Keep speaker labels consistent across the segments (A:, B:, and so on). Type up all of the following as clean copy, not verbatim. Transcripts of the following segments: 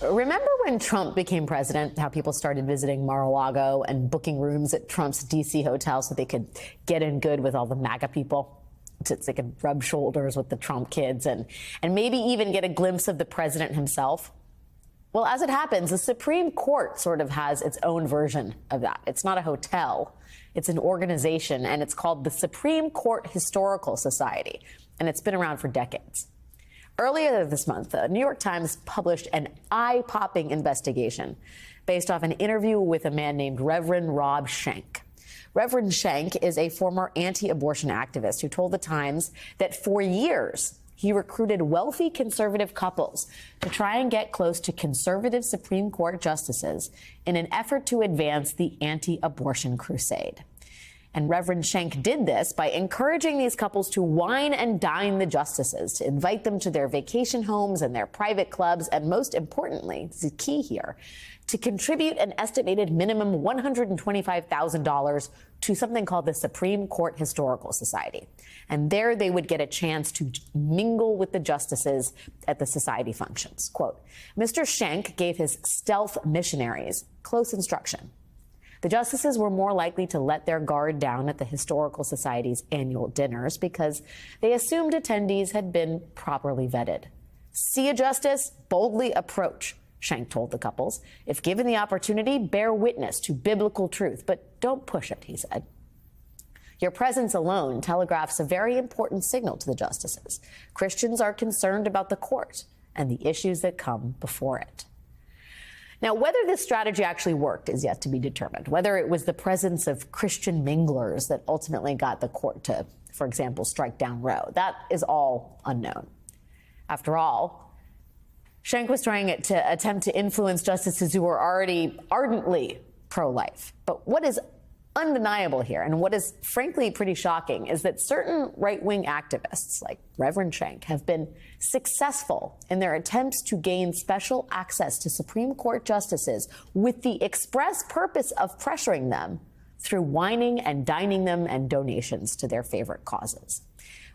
A: Remember when Trump became president, how people started visiting Mar-a-Lago and booking rooms at Trump's D.C. hotel so they could get in good with all the MAGA people? So they could rub shoulders with the Trump kids and maybe even get a glimpse of the president himself. Well, as it happens, the Supreme Court sort of has its own version of that. It's not a hotel. It's an organization, and it's called the Supreme Court Historical Society, and it's been around for decades. Earlier this month, the New York Times published an eye-popping investigation based off an interview with a man named Reverend Rob Schenck. Reverend Schenck is a former anti-abortion activist who told the Times that for years he recruited wealthy conservative couples to try and get close to conservative Supreme Court justices in an effort to advance the anti-abortion crusade. And Reverend Schenck did this by encouraging these couples to wine and dine the justices, to invite them to their vacation homes and their private clubs, and most importantly, this is key here, to contribute an estimated minimum $125,000 to something called the Supreme Court Historical Society. And there they would get a chance to mingle with the justices at the society functions. Quote, Mr. Schenck gave his stealth missionaries close instruction. The justices were more likely to let their guard down at the Historical Society's annual dinners because they assumed attendees had been properly vetted. See a justice, boldly approach, Schenck told the couples. If given the opportunity, bear witness to biblical truth, but don't push it, he said. Your presence alone telegraphs a very important signal to the justices. Christians are concerned about the court and the issues that come before it. Now, whether this strategy actually worked is yet to be determined, whether it was the presence of Christian minglers that ultimately got the court to, for example, strike down Roe. That is all unknown. After all, Schenck was trying to attempt to influence justices who were already ardently pro-life. But what is undeniable here, and what is frankly pretty shocking, is that certain right-wing activists like Reverend Schenck have been successful in their attempts to gain special access to Supreme Court justices with the express purpose of pressuring them through wining and dining them and donations to their favorite causes.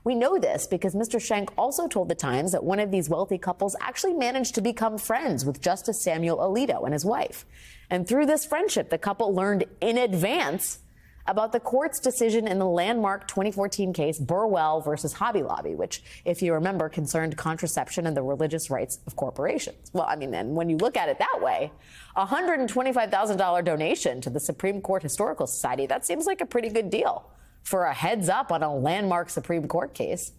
A: We know this because Mr. Schenck also told the Times that one of these wealthy couples actually managed to become friends with Justice Samuel Alito and his wife. And through this friendship, the couple learned in advance about the court's decision in the landmark 2014 case Burwell versus Hobby Lobby, which, if you remember, concerned contraception and the religious rights of corporations. Well, I mean, and when you look at it that way, a $125,000 donation to the Supreme Court Historical Society, that seems like a pretty good deal for a heads up on a landmark Supreme Court case.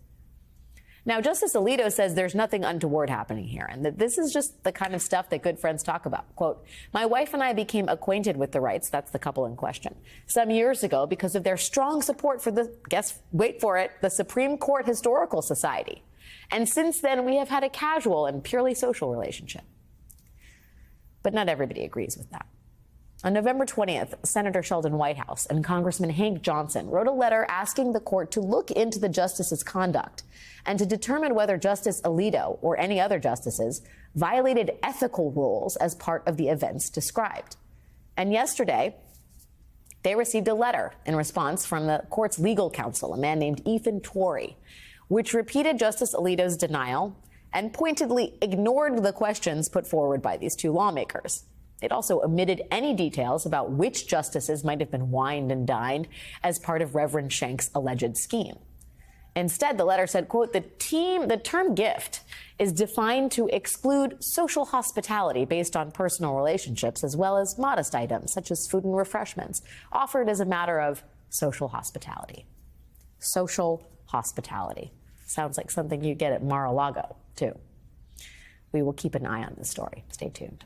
A: Now, Justice Alito says there's nothing untoward happening here, and that this is just the kind of stuff that good friends talk about. Quote, my wife and I became acquainted with the Wrights, that's the couple in question, some years ago because of their strong support for the, guess, wait for it, the Supreme Court Historical Society. And since then, we have had a casual and purely social relationship. But not everybody agrees with that. On November 20th, Senator Sheldon Whitehouse and Congressman Hank Johnson wrote a letter asking the court to look into the justices' conduct and to determine whether Justice Alito or any other justices violated ethical rules as part of the events described. And yesterday, they received a letter in response from the court's legal counsel, a man named Ethan Torrey, which repeated Justice Alito's denial and pointedly ignored the questions put forward by these two lawmakers. It also omitted any details about which justices might have been wined and dined as part of Reverend Schenck's alleged scheme. Instead, the letter said, quote, the term gift is defined to exclude social hospitality based on personal relationships, as well as modest items such as food and refreshments, offered as a matter of social hospitality. Social hospitality. Sounds like something you get at Mar-a-Lago, too. We will keep an eye on this story. Stay tuned.